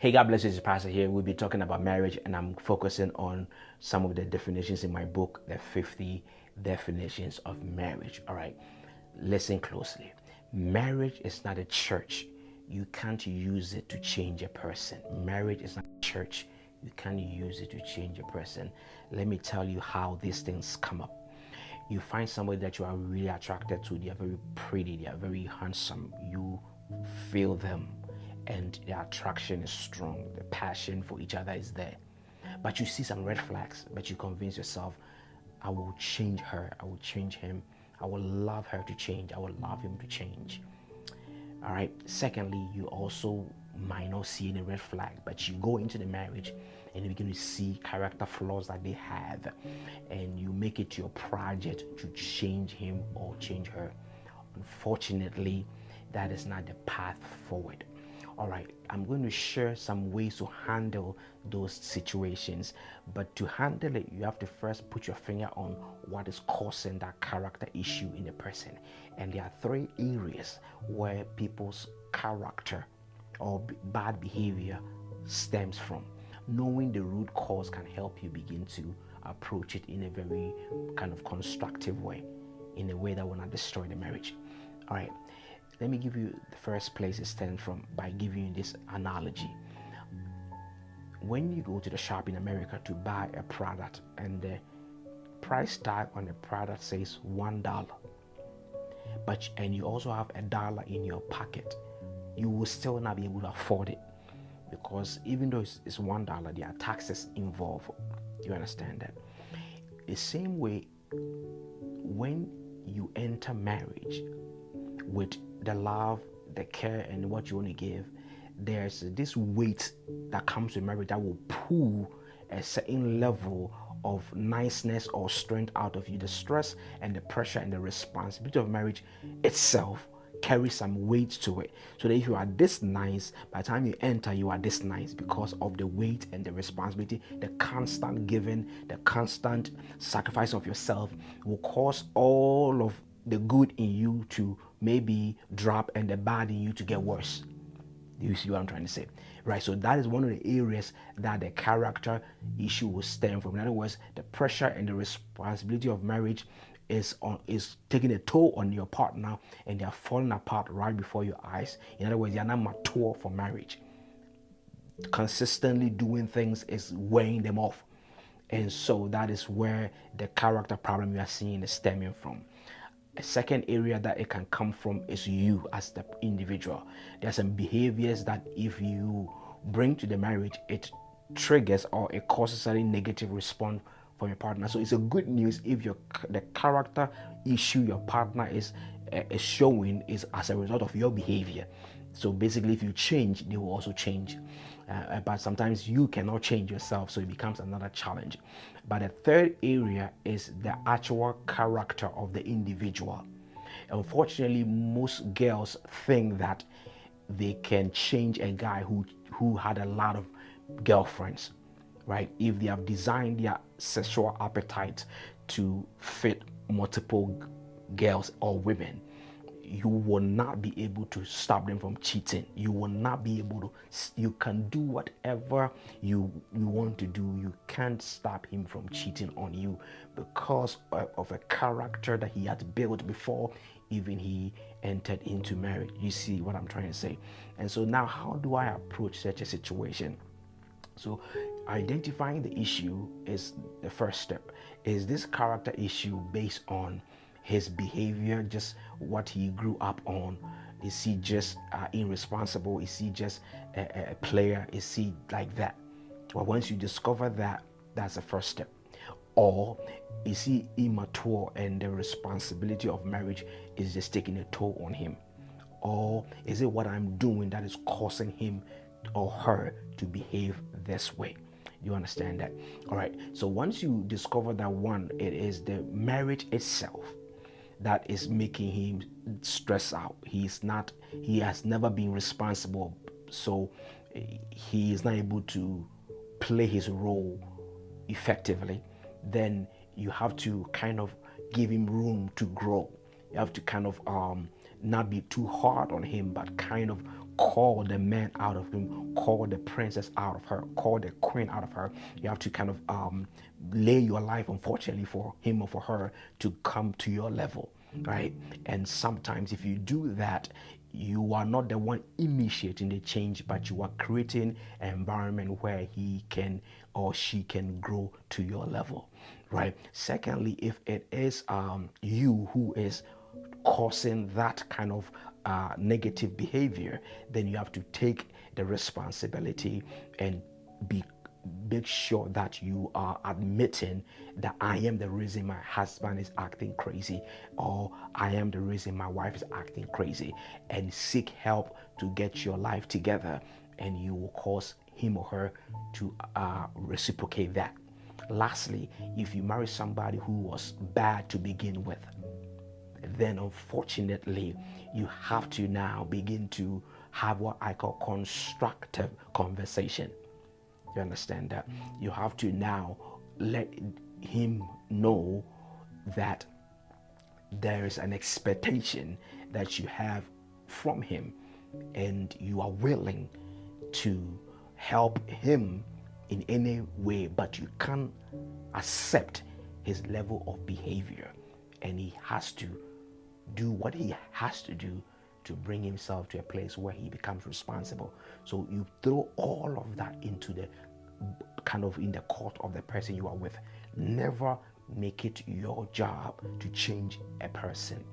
Hey, God bless you, it's Pastor here. We'll be talking about marriage, and I'm focusing on some of the definitions in my book, the 50 definitions of marriage. All right, listen closely. Marriage is not a church. You can't use it to change a person. Marriage is not a church. You can't use it to change a person. Let me tell you how these things come up. You find somebody that you are really attracted to, they are very pretty, they are very handsome. You feel them and the attraction is strong, the passion for each other is there. But you see some red flags, but you convince yourself, I will change her, I will change him, I will love her to change, I will love him to change. All right. Secondly, you also might not see any red flag, but you go into the marriage and you begin to see character flaws that they have, and you make it your project to change him or change her. Unfortunately, that is not the path forward. All right, I'm going to share some ways to handle those situations, but to handle it, you have to first put your finger on what is causing that character issue in the person. And there are three areas where people's character or bad behavior stems from. Knowing the root cause can help you begin to approach it in a very kind of constructive way, in a way that will not destroy the marriage. All right, let me give you the first place it stems from by giving you this analogy. When you go to the shop in America to buy a product and the price tag on the product says $1, but and you also have $1 in your pocket, you will still not be able to afford it, because even though it's $1, there are taxes involved. You understand that? The same way, when you enter marriage with the love, the care, and what you want to give, there's this weight that comes with marriage that will pull a certain level of niceness or strength out of you. The stress and the pressure and the responsibility of marriage itself carry some weight to it, so that if you are this nice, by the time you enter you are this nice, because of the weight and the responsibility. The constant giving, the constant sacrifice of yourself will cause all of the good in you to maybe drop and the bad in you to get worse. You see what I'm trying to say? Right. So that is one of the areas that the character issue will stem from. In other words, the pressure and the responsibility of marriage is taking a toll on your partner, and they are falling apart right before your eyes. In other words, they are not mature for marriage. Consistently doing things is weighing them off. And so that is where the character problem you are seeing is stemming from. A second area that it can come from is you as the individual. There are some behaviors that if you bring to the marriage, it triggers or it causes a negative response from your partner. So it's a good news if the character issue your partner is showing is as a result of your behavior. So basically, if you change, they will also change. But sometimes you cannot change yourself, so it becomes another challenge. But the third area is the actual character of the individual. Unfortunately, most girls think that they can change a guy who had a lot of girlfriends, right? If they have designed their sexual appetite to fit multiple girls or women, you will not be able to stop them from cheating. You will not be able to. You can do whatever you want to do. You can't stop him from cheating on you, because of a character that he had built before even he entered into marriage. You see what I'm trying to say? And so now, how do I approach such a situation? So identifying the issue is the first step. Is this character issue based on his behavior, just what he grew up on? Is he just irresponsible? Is he just a player? Is he like that? Well, once you discover that, that's the first step. Or is he immature and the responsibility of marriage is just taking a toll on him? Or is it what I'm doing that is causing him or her to behave this way? You understand that? All right. So once you discover that, one, it is the marriage itself that is making him stress out. He has never been responsible. So he is not able to play his role effectively. Then you have to kind of give him room to grow. You have to kind of not be too hard on him, but kind of call the man out of him, call the princess out of her, call the queen out of her. You have to kind of lay your life, unfortunately, for him or for her to come to your level, right? And sometimes if you do that, you are not the one initiating the change, but you are creating an environment where he can or she can grow to your level, right? Secondly, if it is you who is causing that kind of negative behavior, then you have to take the responsibility and be make sure that you are admitting that I am the reason my husband is acting crazy, or I am the reason my wife is acting crazy, and seek help to get your life together, and you will cause him or her to reciprocate that. Lastly, if you marry somebody who was bad to begin with, then unfortunately you have to now begin to have what I call constructive conversation. You understand that? You have to now let him know that there is an expectation that you have from him, and you are willing to help him in any way, but you can't accept his level of behavior, and he has to do what he has to do to bring himself to a place where he becomes responsible. So you throw all of that into the kind of in the court of the person you are with. Never make it your job to change a person.